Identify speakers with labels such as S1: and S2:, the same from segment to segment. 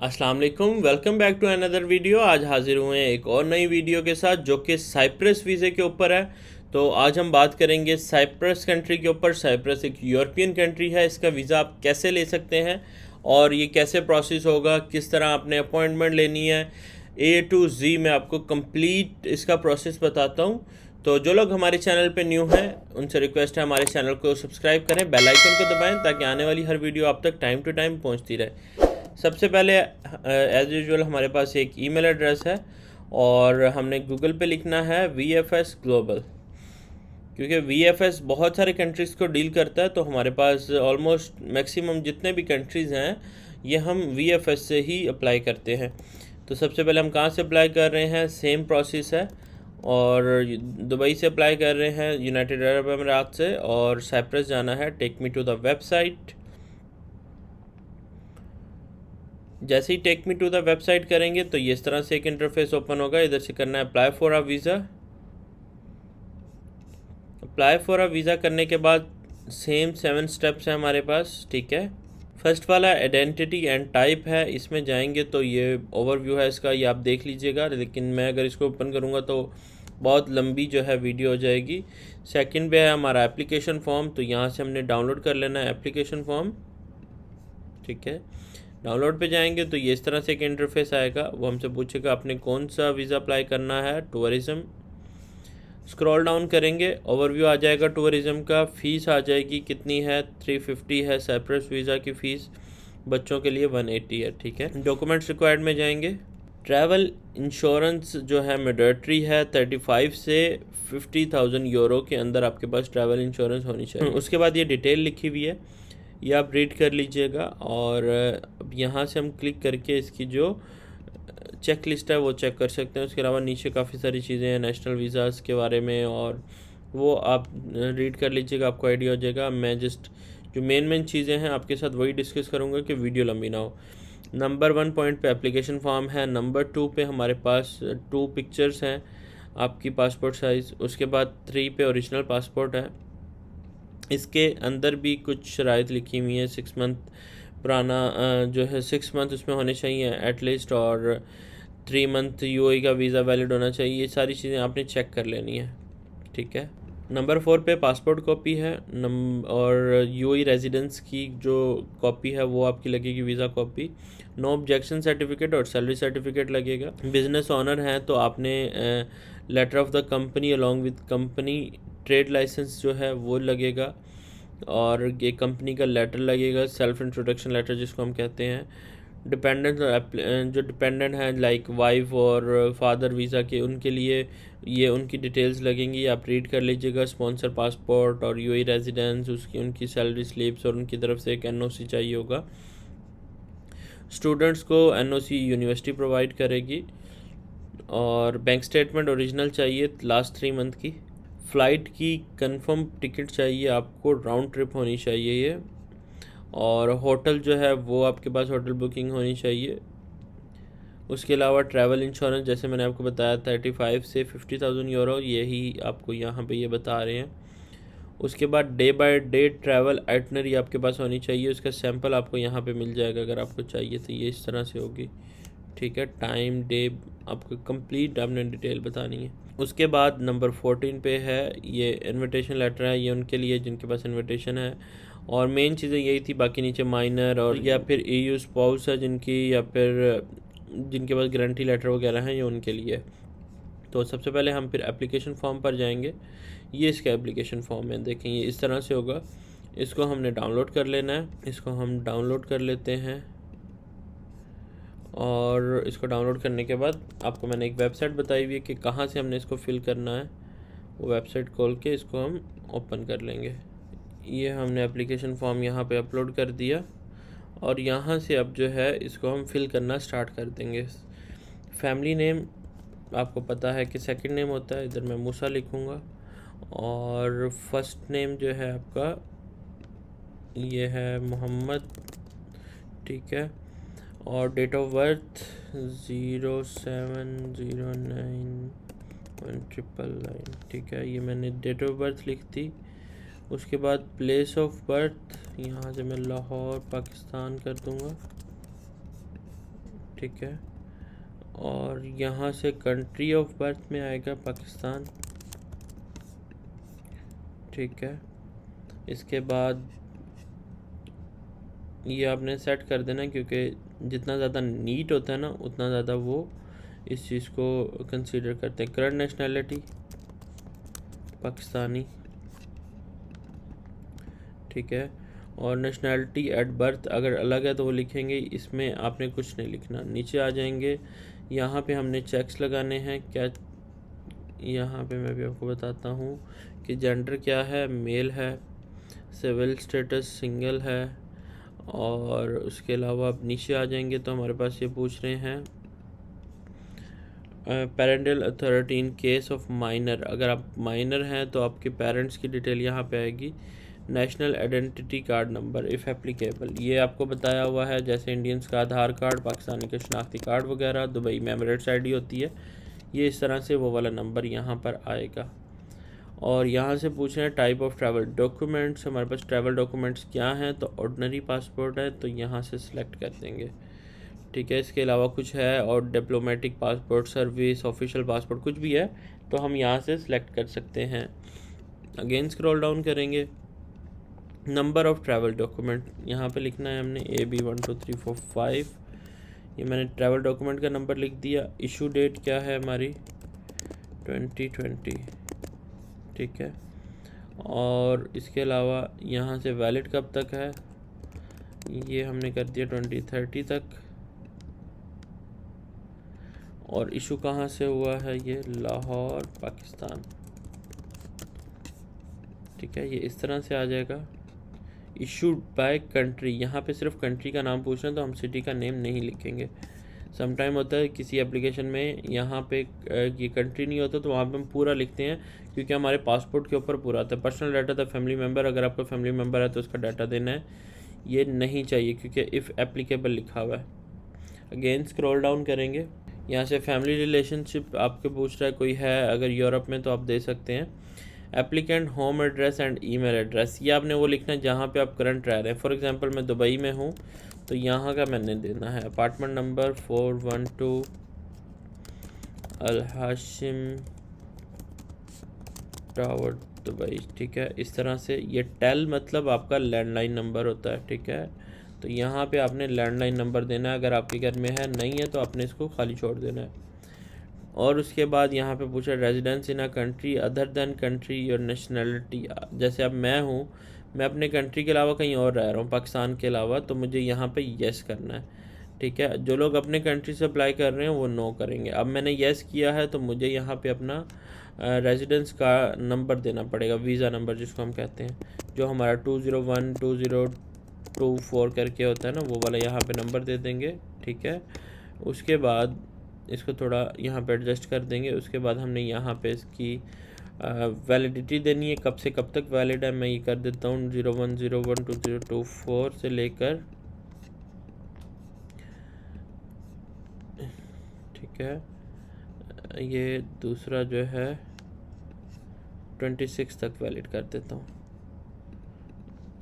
S1: अस्सलाम वालेकुम, welcome back to another video. आज हाजिर हुए हैं एक और नई वीडियो के साथ जो कि साइप्रस वीज़े के ऊपर है। तो आज हम बात करेंगे साइप्रस कंट्री के ऊपर। साइप्रस एक यूरोपियन कंट्री है, इसका वीज़ा आप कैसे ले सकते हैं और ये कैसे प्रोसेस होगा, किस तरह आपने अपॉइंटमेंट लेनी है, A to Z मैं आपको कंप्लीट इसका प्रोसेस बताता हूँ। तो जो लोग हमारे चैनल पे न्यू हैं उनसे रिक्वेस्ट है हमारे चैनल को सब्सक्राइब करें, बेल आइकन को दबाएं ताकि आने वाली हर वीडियो आप तक टाइम टू टाइम पहुंचती रहे। सबसे पहले एज़ यूजुअल हमारे पास एक ईमेल एड्रेस है और हमने गूगल पे लिखना है VFS ग्लोबल, क्योंकि VFS बहुत सारे कंट्रीज़ को डील करता है। तो हमारे पास ऑलमोस्ट मैक्सिमम जितने भी कंट्रीज़ हैं ये हम VFS से ही अप्लाई करते हैं। तो सबसे पहले हम कहाँ से अप्लाई कर रहे हैं, सेम प्रोसेस है और दुबई से अप्लाई कर रहे हैं, यूनाइटेड अरब अमीरात से, और साइप्रस जाना है। Take me to the website. जैसे ही take me to the website करेंगे तो ये इस तरह से एक इंटरफेस ओपन होगा। इधर से करना है apply for a visa. Apply for a visa करने के बाद सेम 7 स्टेप्स हैं हमारे पास, ठीक है। फर्स्ट वाला आइडेंटिटी एंड टाइप है, इसमें जाएंगे तो ये ओवरव्यू है इसका, ये आप देख लीजिएगा, लेकिन मैं अगर इसको ओपन करूँगा तो बहुत लंबी जो है वीडियो हो जाएगी। सेकंड पे है हमारा एप्लीकेशन फॉर्म, तो यहाँ से हमने डाउनलोड कर लेना है एप्लीकेशन फॉर्म, ठीक है। डाउनलोड पे जाएंगे तो ये इस तरह से एक इंटरफेस आएगा। वो हमसे पूछेगा आपने कौन सा वीज़ा अप्लाई करना है, टूरिज़म। स्क्रॉल डाउन करेंगे, ओवरव्यू आ जाएगा टूरिज़म का। फ़ीस आ जाएगी, कितनी है, 350 है साइप्रस वीज़ा की फ़ीस, बच्चों के लिए 180 है, ठीक है। डॉक्यूमेंट्स रिक्वायर्ड में जाएंगे। ट्रैवल इंश्योरेंस जो है मैंडेटरी है, 35 से 50,000 यूरो के अंदर आपके पास ट्रैवल इंश्योरेंस होनी चाहिए। उसके बाद ये डिटेल लिखी हुई है, ये आप रीड कर लीजिएगा। और अब यहाँ से हम क्लिक करके इसकी जो चेक लिस्ट है वो चेक कर सकते हैं। उसके अलावा नीचे काफ़ी सारी चीज़ें हैं नेशनल वीज़ाज़ के बारे में, और वो आप रीड कर लीजिएगा, आपको आइडिया हो जाएगा। मैं जस्ट जो मेन चीज़ें हैं आपके साथ वही डिस्कस करूँगा कि वीडियो लंबी ना हो। नंबर 1 पॉइंट पे एप्लीकेशन फॉर्म है। नंबर 2 पे हमारे पास 2 पिक्चर्स हैं आपकी पासपोर्ट साइज़। उसके बाद 3 पे ओरिजिनल पासपोर्ट है। इसके अंदर भी कुछ शराइत लिखी हुई हैं। 6 मंथ पुराना जो है 6 मंथ उसमें होने चाहिए एटलीस्ट, और 3 मंथ UAE का वीज़ा वैलिड होना चाहिए। ये सारी चीज़ें आपने चेक कर लेनी है, ठीक है। नंबर 4 पे पासपोर्ट कॉपी है और UAE रेजिडेंस की जो कॉपी है वो आपकी लगेगी, visa copy. No objection certificate और सैलरी सर्टिफिकेट लगेगा। बिज़नेस ऑनर हैं तो आपने letter of the company along with company trade licence जो है वो लगेगा, और एक कंपनी का लेटर लगेगा, सेल्फ इंट्रोडक्शन लेटर जिसको हम कहते हैं। डिपेंडेंट जो डिपेंडेंट हैं लाइक वाइफ और फादर वीज़ा के, उनके लिए ये उनकी डिटेल्स लगेंगी, आप रीड कर लीजिएगा। स्पॉन्सर पासपोर्ट और UAE रेजिडेंस, उसकी उनकी सैलरी स्लिप्स और उनकी तरफ से एक NOC चाहिए होगा। स्टूडेंट्स को NOC यूनिवर्सिटी प्रोवाइड करेगी, और बैंक स्टेटमेंट ओरिजिनल चाहिए लास्ट 3 मंथ की। फ़्लाइट की कंफर्म टिकट चाहिए आपको, राउंड ट्रिप होनी चाहिए ये, और होटल जो है वो आपके पास होटल बुकिंग होनी चाहिए। उसके अलावा ट्रैवल इंश्योरेंस जैसे मैंने आपको बताया 35 से 50,000 यूरो, यही आपको यहाँ पे ये बता रहे हैं। उसके बाद day by day travel itinerary आपके पास होनी चाहिए, उसका सैंपल आपको यहाँ पे मिल जाएगा अगर आपको चाहिए तो। ये इस तरह से होगी, ठीक है। टाइम डे आपको कंप्लीट आपने डिटेल बतानी है। उसके बाद नंबर 14 पे है ये इनविटेशन लेटर है, ये उनके लिए जिनके पास इनविटेशन है, और मेन चीज़ें यही थी। बाकी नीचे माइनर और या फिर EU स्पाउस है जिनकी, या फिर जिनके पास गारंटी लेटर वगैरह हैं, ये उनके लिए। तो सबसे पहले हम फिर एप्लीकेशन फॉर्म पर जाएंगे। ये इसका एप्लीकेशन फॉर्म है, देखें ये इस तरह से होगा। इसको हमने डाउनलोड कर लेना है, इसको हम डाउनलोड कर लेते हैं। और इसको डाउनलोड करने के बाद आपको मैंने एक वेबसाइट बताई हुई है कि कहाँ से हमने इसको फिल करना है। वो वेबसाइट खोल के इसको हम ओपन कर लेंगे। ये हमने एप्लीकेशन फॉर्म यहाँ पे अपलोड कर दिया, और यहाँ से अब जो है इसको हम फिल करना स्टार्ट कर देंगे। फैमिली नेम आपको पता है कि सेकंड नेम होता है, इधर मैं मूसा लिखूँगा। और फर्स्ट नेम जो है आपका ये है मोहम्मद, ठीक है। और डेट ऑफ बर्थ 070919, ठीक है। ये मैंने डेट ऑफ बर्थ लिख दी। उसके बाद प्लेस ऑफ बर्थ यहाँ से मैं लाहौर पाकिस्तान कर दूँगा, ठीक है। और यहाँ से कंट्री ऑफ बर्थ में आएगा पाकिस्तान, ठीक है। इसके बाद ये आपने सेट कर देना, क्योंकि जितना ज़्यादा नीट होता है ना उतना ज़्यादा वो इस चीज़ को कंसीडर करते हैं। करंट नेशनैलिटी पाकिस्तानी, ठीक है। और नेशनैलिटी एट बर्थ अगर अलग है तो वो लिखेंगे, इसमें आपने कुछ नहीं लिखना। नीचे आ जाएंगे, यहाँ पे हमने चेक्स लगाने हैं। क्या यहाँ पे मैं भी आपको बताता हूँ कि जेंडर क्या है, मेल है, सिविल स्टेटस सिंगल है। और उसके अलावा आप नीचे आ जाएंगे तो हमारे पास ये पूछ रहे हैं parental authority in case of minor. अगर आप माइनर हैं तो आपके पेरेंट्स की डिटेल यहाँ पे आएगी। National identity card number if applicable, ये आपको बताया हुआ है, जैसे इंडियंस का आधार कार्ड, पाकिस्तानी का शनाख्ती कार्ड वगैरह, दुबई में एमिरेट्स आईडी होती है, ये इस तरह से वो वाला नंबर यहाँ पर आएगा। और यहाँ से पूछ रहे हैं टाइप ऑफ ट्रैवल डॉक्यूमेंट्स, हमारे पास ट्रैवल डॉक्यूमेंट्स क्या हैं, तो ऑर्डिनरी पासपोर्ट है तो यहाँ से सिलेक्ट कर देंगे, ठीक है। इसके अलावा कुछ है और diplomatic passport, service, official passport, कुछ भी है तो हम यहाँ से सिलेक्ट कर सकते हैं। अगेन स्क्रॉल डाउन करेंगे, नंबर ऑफ़ ट्रैवल डॉक्यूमेंट यहाँ पे लिखना है हमने AB 1 2 3 4 5, ये मैंने ट्रैवल डॉक्यूमेंट का नंबर लिख दिया। इशू डेट क्या है हमारी 2020, ठीक है। और इसके अलावा यहाँ से वैलिड कब तक है, ये हमने कर दिया 2030 तक। और इशू कहाँ से हुआ है, ये लाहौर पाकिस्तान, ठीक है। ये इस तरह से आ जाएगा। इशूड बाय कंट्री, यहाँ पे सिर्फ कंट्री का नाम पूछना, तो हम सिटी का नेम नहीं लिखेंगे। समटाइम होता है किसी एप्लीकेशन में यहाँ पे ये कंट्री नहीं होता तो वहाँ पे हम पूरा लिखते हैं, क्योंकि हमारे पासपोर्ट के ऊपर पूरा आता है। पर्सनल डाटा था फैमिली मेम्बर, अगर आपका फैमिली मेम्बर है तो उसका डाटा देना है, ये नहीं चाहिए क्योंकि इफ़ एप्लीकेबल लिखा हुआ है। अगेन स्क्रॉल डाउन करेंगे, यहाँ से फैमिली रिलेशनशिप आपके पूछ रहा है कोई है, अगर यूरोप में तो आप दे सकते हैं। Applicant home address and email address, ये आपने वो लिखना है जहाँ पे आप करंट रह रहे हैं। फॉर एग्जांपल मैं दुबई में हूँ तो यहाँ का मैंने देना है अपार्टमेंट नंबर 412 अल हाशिम टावर दुबई, ठीक है। इस तरह से ये टेल मतलब आपका लैंडलाइन नंबर होता है, ठीक है। तो यहाँ पे आपने लैंडलाइन नंबर देना है, अगर आपके घर में है, नहीं है तो आपने इसको खाली छोड़ देना है। और उसके बाद यहाँ पे पूछा residence in a country other than country your nationality, जैसे अब मैं हूँ, मैं अपने कंट्री के अलावा कहीं और रह रहा हूँ पाकिस्तान के अलावा, तो मुझे यहाँ पे येस करना है, ठीक है। जो लोग अपने कंट्री से अप्लाई कर रहे हैं वो नो करेंगे। अब मैंने येस किया है तो मुझे यहाँ पे अपना रेजिडेंस का नंबर देना पड़ेगा, वीज़ा नंबर जिसको हम कहते हैं, जो हमारा 201 2024 करके होता है ना, वो वाला यहाँ पे नंबर दे देंगे, ठीक है। उसके बाद इसको थोड़ा यहाँ पे एडजस्ट कर देंगे। उसके बाद हमने यहाँ पे इसकी वैलिडिटी देनी है, कब से कब तक वैलिड है। मैं ये कर देता हूँ 01012024 से लेकर, ठीक है। ये दूसरा जो है 26 तक वैलिड कर देता हूँ,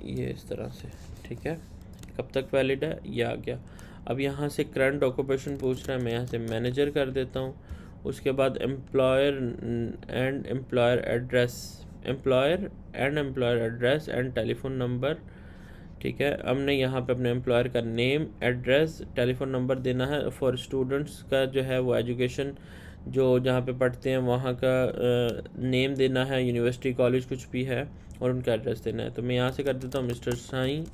S1: ये इस तरह से, ठीक है। कब तक वैलिड है ये आ गया। अब यहाँ से करंट ऑक्यूपेशन पूछ रहा है, मैं यहाँ से मैनेजर कर देता हूँ। उसके बाद employer and employer address and telephone number, ठीक है। हमने यहाँ पे अपने एम्प्लॉयर का नेम, एड्रेस, टेलीफोन नंबर देना है। फॉर स्टूडेंट्स का जो है वो एजुकेशन जो जहाँ पे पढ़ते हैं वहाँ का नेम देना है, यूनिवर्सिटी कॉलेज कुछ भी है, और उनका एड्रेस देना है। तो मैं यहाँ से कर देता हूँ मिस्टर साईं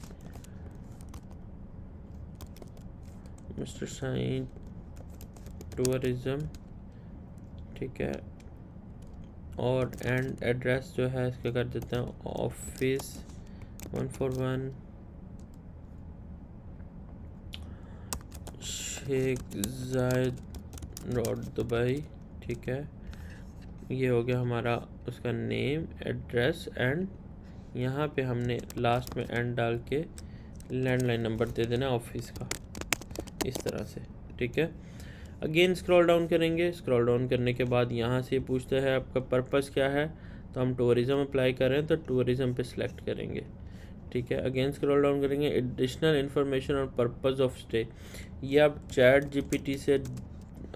S1: टूरिज़्म, ठीक है। और एंड एड्रेस जो है इसका कर देता हूँ ऑफिस 141 शेख जायद रोड दुबई, ठीक है। ये हो गया हमारा उसका नेम, एड्रेस एंड यहाँ पे हमने लास्ट में एंड डाल के लैंडलाइन नंबर दे देना ऑफिस का, इस तरह से, ठीक है। अगेन स्क्रॉल डाउन करेंगे। स्क्रॉल डाउन करने के बाद यहाँ से पूछता है आपका पर्पस क्या है, तो हम टूरिज़्म अप्लाई कर रहे हैं तो टूरिज़्म पे सिलेक्ट करेंगे, ठीक है। अगेन स्क्रॉल डाउन करेंगे, एडिशनल इन्फॉर्मेशन और पर्पस ऑफ स्टे, ये आप चैट जीपीटी से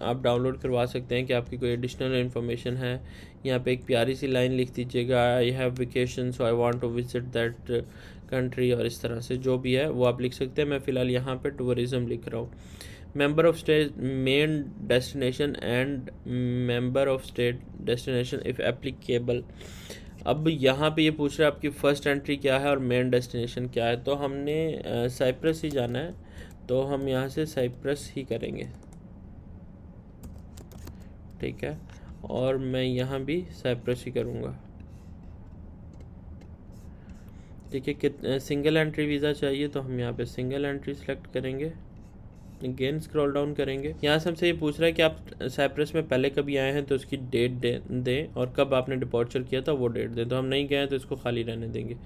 S1: आप डाउनलोड करवा सकते हैं कि आपकी कोई एडिशनल इन्फॉर्मेशन है। यहाँ पे एक प्यारी सी लाइन लिख दीजिएगा, I have vacation so I want to visit that country, और इस तरह से जो भी है वो आप लिख सकते हैं। मैं फ़िलहाल यहाँ पे टूरिज़्म लिख रहा हूँ। Member of state main destination and member of state destination if applicable. अब यहाँ पे ये पूछ रहा है आपकी फ़र्स्ट एंट्री क्या है और मेन डेस्टिनेशन क्या है, तो हमने साइप्रस ही जाना है, तो हम यहाँ से साइप्रस ही करेंगे, ठीक है। और मैं यहाँ भी साइप्रस ही करूँगा, ठीक है। कितने सिंगल एंट्री वीज़ा चाहिए, तो हम यहाँ पे सिंगल एंट्री सेलेक्ट करेंगे। अगेन स्क्रॉल डाउन करेंगे, यहाँ से हमसे ये पूछ रहा है कि आप साइप्रस में पहले कभी आए हैं तो उसकी डेट दें और कब आपने डिपॉर्चर किया था वो डेट दें, तो हम नहीं गए हैं तो इसको खाली रहने देंगे।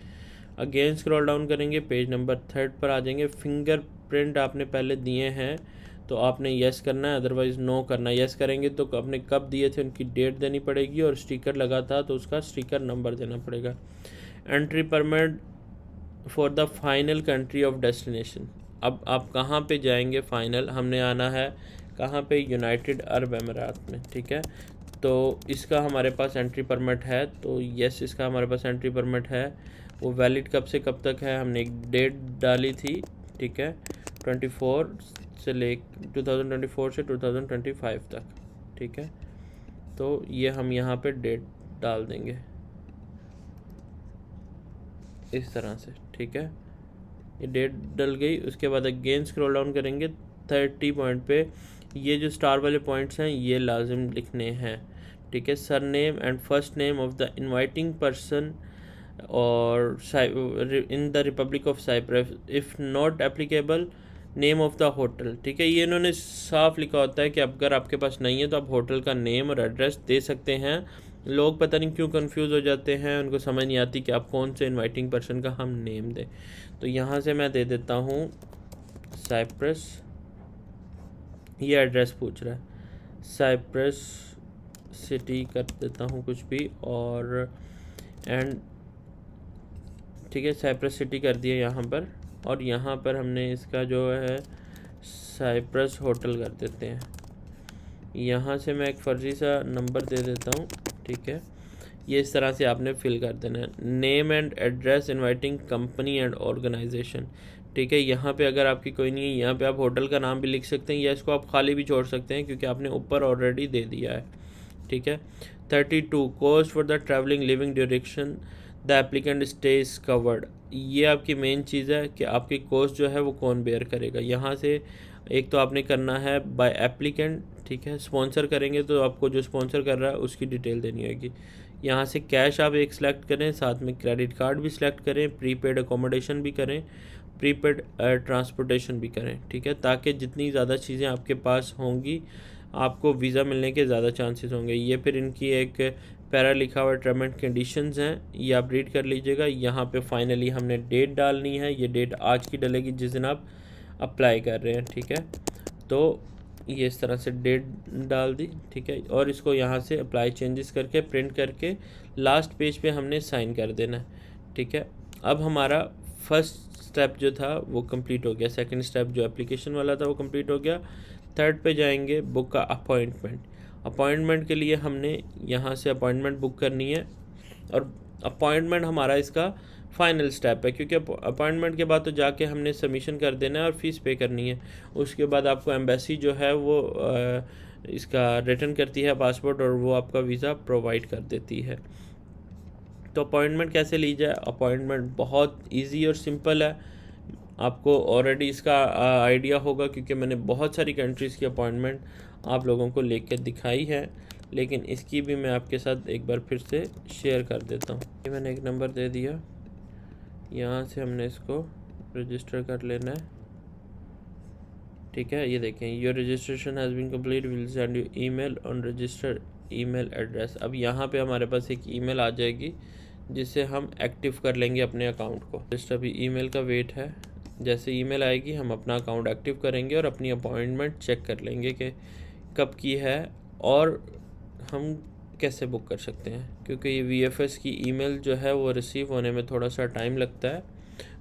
S1: अगेन स्क्रॉल डाउन करेंगे, पेज नंबर 3 पर आ जाएंगे। फिंगरप्रिंट आपने पहले दिए हैं तो आपने येस करना है, अदरवाइज़ नो करना है। येस करेंगे तो आपने कब दिए थे उनकी डेट देनी पड़ेगी, और स्टिकर लगा था तो उसका स्टिकर नंबर देना पड़ेगा। Entry permit for the final country of destination, अब आप कहाँ पे जाएंगे फाइनल, हमने आना है कहाँ पे, यूनाइटेड अरब अमीरात में, ठीक है। तो इसका हमारे पास एंट्री परमिट है, तो यस इसका हमारे पास एंट्री परमिट है। वो वैलिड कब से कब तक है, हमने एक डेट डाली थी, ठीक है, 2024 से 2025 तक, ठीक है। तो ये हम यहाँ पे डेट डाल देंगे इस तरह से, ठीक है। ये डेट डल गई। उसके बाद अगेन स्क्रॉल डाउन करेंगे, 30 पॉइंट पे ये जो स्टार वाले पॉइंट्स हैं ये लाजिम लिखने हैं, ठीक है। Surname and first name of the inviting person और in the Republic of Cyprus, if not applicable name of the hotel, ठीक है। ये इन्होंने साफ लिखा होता है कि अगर आपके पास नहीं है तो आप होटल का नेम और एड्रेस दे सकते हैं। लोग पता नहीं क्यों कंफ्यूज हो जाते हैं, उनको समझ नहीं आती कि आप कौन से इनवाइटिंग पर्सन का हम नेम दें। तो यहाँ से मैं दे देता हूँ साइप्रस, ये एड्रेस पूछ रहा है, साइप्रस सिटी कर देता हूँ कुछ भी, और एंड ठीक है साइप्रस सिटी कर दिया यहाँ पर, और यहाँ पर हमने इसका जो है साइप्रस होटल कर देते हैं। यहाँ से मैं एक फ़र्ज़ी सा नंबर दे देता हूँ, ठीक है। ये इस तरह से आपने फिल कर देना है। Name and address inviting company and organisation, ठीक है। यहाँ पे अगर आपकी कोई नहीं है, यहाँ पे आप होटल का नाम भी लिख सकते हैं या इसको आप खाली भी छोड़ सकते हैं क्योंकि आपने ऊपर ऑलरेडी दे दिया है, ठीक है। 32 cost for the travelling living duration the applicant stay is covered, ये आपकी मेन चीज़ है कि आपकी कॉस्ट जो है वो कौन बेयर करेगा। यहाँ से एक तो आपने करना है बाय एप्लीकेंट, ठीक है। स्पॉन्सर करेंगे तो आपको जो स्पॉन्सर कर रहा है उसकी डिटेल देनी होगी। यहाँ से कैश आप एक सिलेक्ट करें, साथ में क्रेडिट कार्ड भी सिलेक्ट करें, प्रीपेड अकोमोडेशन भी करें, प्रीपेड ट्रांसपोर्टेशन भी करें, ठीक है। ताकि जितनी ज़्यादा चीज़ें आपके पास होंगी आपको वीज़ा मिलने के ज़्यादा चांसेस होंगे। ये फिर इनकी एक पैरा लिखा हुआ टर्म एंड कंडीशंस हैं, ये आप रीड कर लीजिएगा। यहाँ पे फाइनली हमने डेट डालनी है, ये डेट आज की डलेगी जिस दिन आप अप्लाई कर रहे हैं, ठीक है। तो ये इस तरह से डेट डाल दी, ठीक है। और इसको यहाँ से अप्लाई चेंजेस करके प्रिंट करके लास्ट पेज पे हमने साइन कर देना है, ठीक है। अब हमारा फर्स्ट स्टेप जो था वो कंप्लीट हो गया, सेकंड स्टेप जो एप्लीकेशन वाला था वो कंप्लीट हो गया। थर्ड पे जाएंगे, बुक का अपॉइंटमेंट। अपॉइंटमेंट के लिए हमने यहाँ से अपॉइंटमेंट बुक करनी है, और अपॉइंटमेंट हमारा इसका फाइनल स्टेप है क्योंकि अपॉइंटमेंट के बाद तो जाके हमने सबमिशन कर देना है और फ़ीस पे करनी है। उसके बाद आपको एम्बेसी जो है वो इसका रिटर्न करती है पासपोर्ट, और वो आपका वीज़ा प्रोवाइड कर देती है। तो अपॉइंटमेंट कैसे ली जाए, अपॉइंटमेंट बहुत इजी और सिंपल है। आपको ऑलरेडी इसका आइडिया होगा क्योंकि मैंने बहुत सारी कंट्रीज़ की अपॉइंटमेंट आप लोगों को लेकर दिखाई है, लेकिन इसकी भी मैं आपके साथ एक बार फिर से शेयर कर देता हूँ। ये मैंने एक नंबर दे दिया, यहाँ से हमने इसको रजिस्टर कर लेना है, ठीक है। ये देखें, your registration has been complete, will send you email on registered email address. अब यहाँ पे हमारे पास एक ईमेल आ जाएगी जिससे हम एक्टिव कर लेंगे अपने अकाउंट को। जस्ट अभी ईमेल का वेट है, जैसे ईमेल आएगी हम अपना अकाउंट एक्टिव करेंगे और अपनी अपॉइंटमेंट चेक कर लेंगे कि कब की है और हम कैसे बुक कर सकते हैं, क्योंकि ये VFS की ईमेल जो है वो रिसीव होने में थोड़ा सा टाइम लगता है।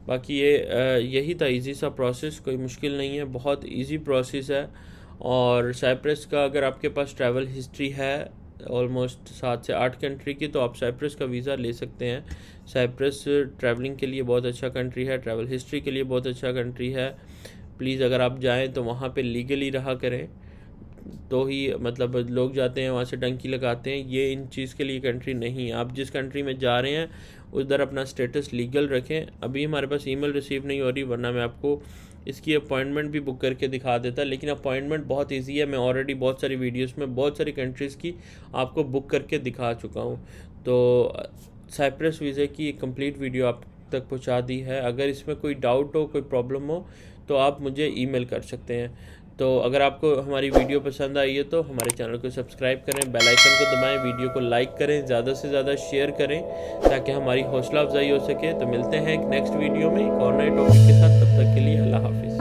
S1: बाकी ये यही था इजी सा प्रोसेस, कोई मुश्किल नहीं है, बहुत इजी प्रोसेस है। और साइप्रस का अगर आपके पास ट्रैवल हिस्ट्री है ऑलमोस्ट 7 से 8 कंट्री की, तो आप साइप्रस का वीज़ा ले सकते हैं। साइप्रस ट्रैवलिंग के लिए बहुत अच्छा कंट्री है, ट्रैवल हिस्ट्री के लिए बहुत अच्छा कंट्री है। प्लीज़ अगर आप जाएँ तो वहाँ पे लीगली रहा करें, तो ही मतलब लोग जाते हैं वहाँ से डंकी लगाते हैं, ये इन चीज़ के लिए कंट्री नहीं है। आप जिस कंट्री में जा रहे हैं उधर अपना स्टेटस लीगल रखें। अभी हमारे पास ईमेल रिसीव नहीं हो रही, वरना मैं आपको इसकी अपॉइंटमेंट भी बुक करके दिखा देता, लेकिन अपॉइंटमेंट बहुत इजी है। मैं ऑलरेडी बहुत सारी वीडियोस में बहुत सारी कंट्रीज़ की आपको बुक करके दिखा चुका हूँ। तो साइप्रस वीज़े की कंप्लीट वीडियो आप तक पहुँचा दी है। अगर इसमें कोई डाउट हो, कोई प्रॉब्लम हो, तो आप मुझे ईमेल कर सकते हैं। तो अगर आपको हमारी वीडियो पसंद आई है तो हमारे चैनल को सब्सक्राइब करें, बेल आइकन को दबाएं, वीडियो को लाइक करें, ज़्यादा से ज़्यादा शेयर करें ताकि हमारी हौसला अफजाई हो सके। तो मिलते हैं एक नेक्स्ट वीडियो में एक और नए टॉपिक के साथ, तब तक के लिए अल्लाह हाफिज़।